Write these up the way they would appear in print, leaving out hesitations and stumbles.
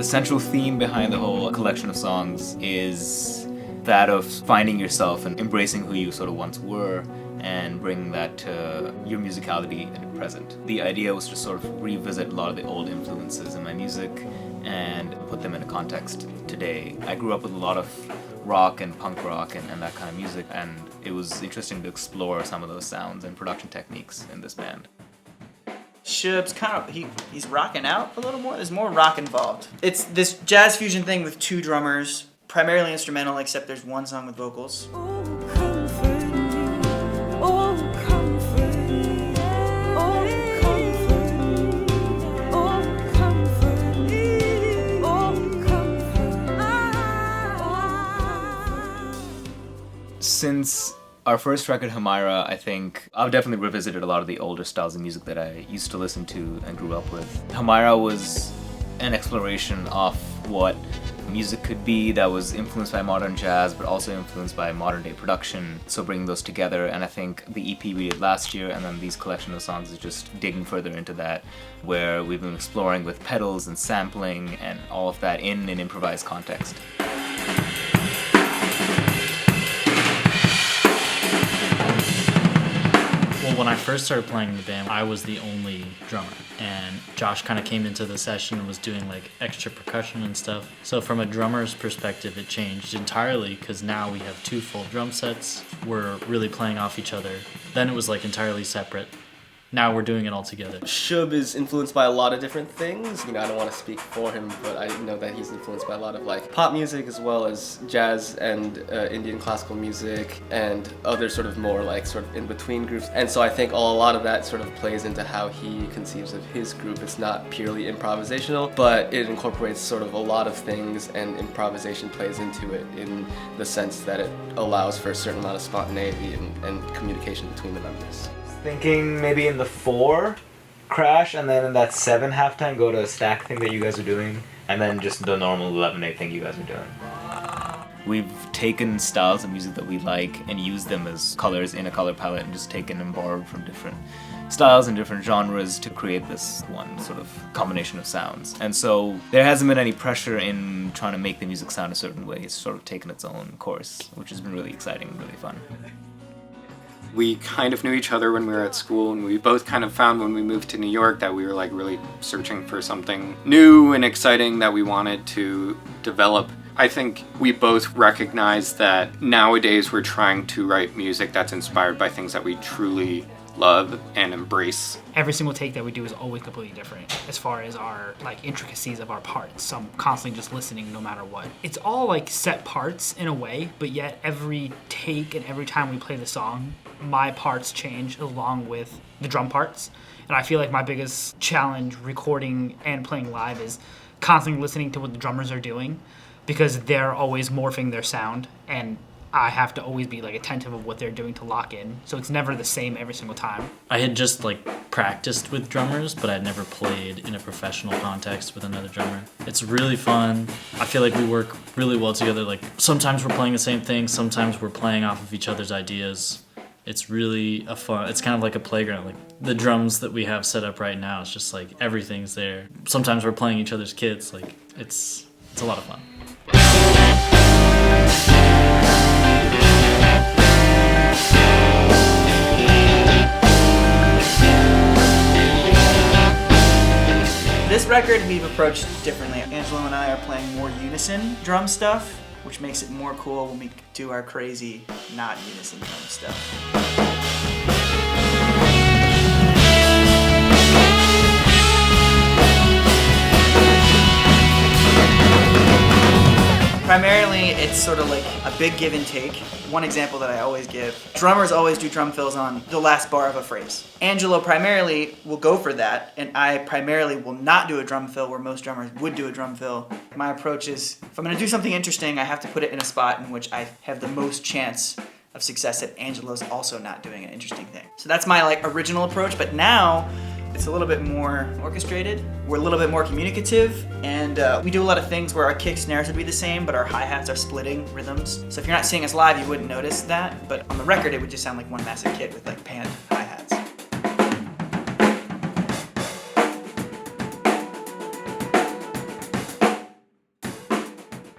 The central theme behind the whole collection of songs is that of finding yourself and embracing who you sort of once were and bringing that to your musicality in the present. The idea was to sort of revisit a lot of the old influences in my music and put them in a context today. I grew up with a lot of rock and punk rock and that kind of music, and it was interesting to explore some of those sounds and production techniques in this band. Shubh's kind of, he's rocking out a little more. There's more rock involved. It's this jazz fusion thing with two drummers, primarily instrumental, except there's one song with vocals. Since our first record, Hamira, I think I've definitely revisited a lot of the older styles of music that I used to listen to and grew up with. Hamira was an exploration of what music could be that was influenced by modern jazz but also influenced by modern day production, so bringing those together. And I think the EP we did last year and then these collection of songs is just digging further into that, where we've been exploring with pedals and sampling and all of that in an improvised context. Well, when I first started playing in the band, I was the only drummer, and Josh kind of came into the session and was doing like extra percussion and stuff. So from a drummer's perspective, it changed entirely because now we have two full drum sets. We're really playing off each other. Then it was like entirely separate. Now we're doing it all together. Shubh is influenced by a lot of different things. I don't want to speak for him, but I know that he's influenced by a lot of like pop music as well as jazz and Indian classical music and other sort of more like sort of in-between groups. And so I think a lot of that sort of plays into how he conceives of his group. It's not purely improvisational, but it incorporates sort of a lot of things, and improvisation plays into it in the sense that it allows for a certain amount of spontaneity and communication between the members. Thinking maybe in the 4 crash, and then in that 7 halftime go to a stack thing that you guys are doing, and then just the normal 11/8 thing you guys are doing. We've taken styles of music that we like and used them as colors in a color palette and just taken and borrowed from different styles and different genres to create this one sort of combination of sounds. And so there hasn't been any pressure in trying to make the music sound a certain way. It's sort of taken its own course, which has been really exciting and really fun. We kind of knew each other when we were at school, and we both kind of found when we moved to New York that we were like really searching for something new and exciting that we wanted to develop. I think we both recognize that nowadays we're trying to write music that's inspired by things that we truly love and embrace. Every single take that we do is always completely different as far as our like intricacies of our parts. So I'm constantly just listening no matter what. It's all like set parts in a way, but yet every take and every time we play the song, my parts change along with the drum parts. And I feel like my biggest challenge recording and playing live is constantly listening to what the drummers are doing, because they're always morphing their sound and I have to always be like attentive of what they're doing to lock in. So it's never the same every single time. I had just like practiced with drummers, but I'd never played in a professional context with another drummer. It's really fun. I feel like we work really well together. Like sometimes we're playing the same thing, sometimes we're playing off of each other's ideas. It's really it's kind of like a playground. Like the drums that we have set up right now, it's just like everything's there. Sometimes we're playing each other's kits. Like it's a lot of fun. This record we've approached differently. Angelo and I are playing more unison drum stuff, which makes it more cool when we do our crazy not unison drum stuff. Primarily, it's sort of like a big give and take. One example that I always give, drummers always do drum fills on the last bar of a phrase. Angelo primarily will go for that, and I primarily will not do a drum fill where most drummers would do a drum fill. My approach is, if I'm gonna do something interesting, I have to put it in a spot in which I have the most chance of success that Angelo's also not doing an interesting thing. So that's my like original approach, but now, it's a little bit more orchestrated. We're a little bit more communicative, and we do a lot of things where our kick snares would be the same, but our hi-hats are splitting rhythms. So if you're not seeing us live, you wouldn't notice that, but on the record, it would just sound like one massive kit with like panned hi-hats.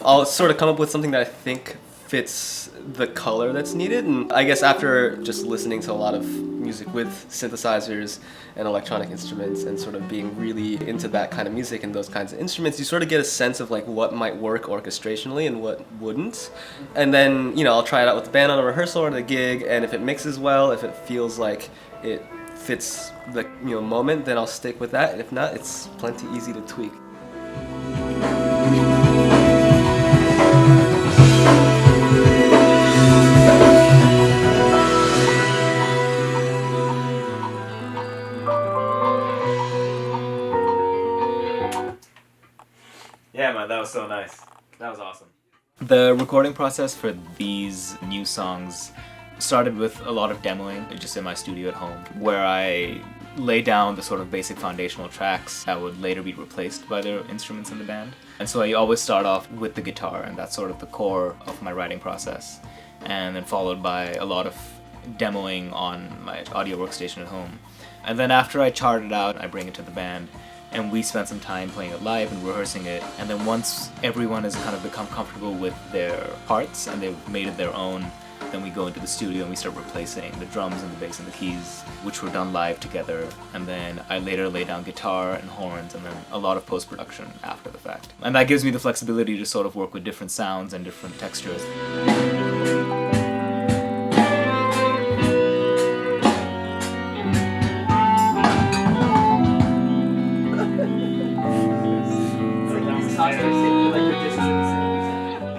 I'll sort of come up with something that I think fits the color that's needed. And I guess after just listening to a lot of music with synthesizers and electronic instruments and sort of being really into that kind of music and those kinds of instruments, you sort of get a sense of like what might work orchestrationally and what wouldn't. And then, I'll try it out with the band on a rehearsal or at a gig, and if it mixes well, if it feels like it fits the moment, then I'll stick with that. And if not, it's plenty easy to tweak. Yeah, man, that was so nice. That was awesome. The recording process for these new songs started with a lot of demoing just in my studio at home, where I lay down the sort of basic foundational tracks that would later be replaced by the instruments in the band. And so I always start off with the guitar, and that's sort of the core of my writing process, and then followed by a lot of demoing on my audio workstation at home. And then after I chart it out, I bring it to the band, and we spend some time playing it live and rehearsing it. And then once everyone has kind of become comfortable with their parts and they've made it their own, then we go into the studio and we start replacing the drums and the bass and the keys, which were done live together. And then I later lay down guitar and horns, and then a lot of post-production after the fact. And that gives me the flexibility to sort of work with different sounds and different textures.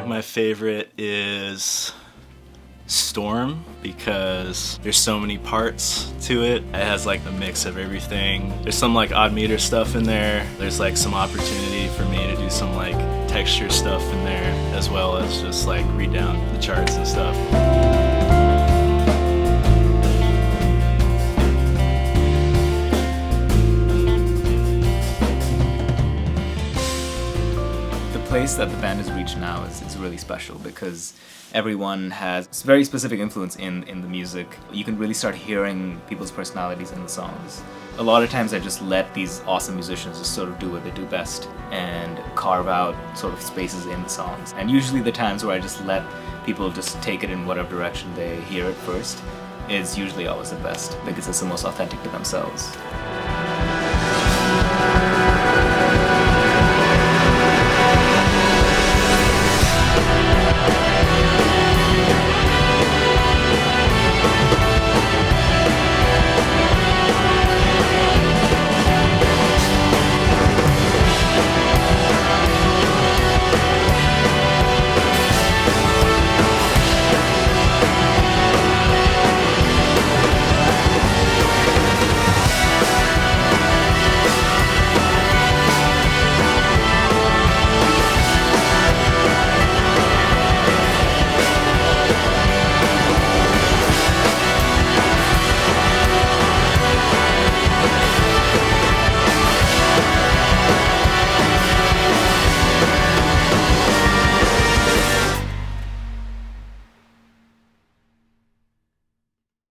My favorite is Storm, because there's so many parts to it. It has like a mix of everything. There's some like odd meter stuff in there. There's like some opportunity for me to do some like texture stuff in there, as well as just like read down the charts and stuff. The place that the band has reached now is really special because everyone has very specific influence in the music. You can really start hearing people's personalities in the songs. A lot of times I just let these awesome musicians just sort of do what they do best and carve out sort of spaces in the songs. And usually the times where I just let people just take it in whatever direction they hear it first is usually always the best because it's the most authentic to themselves.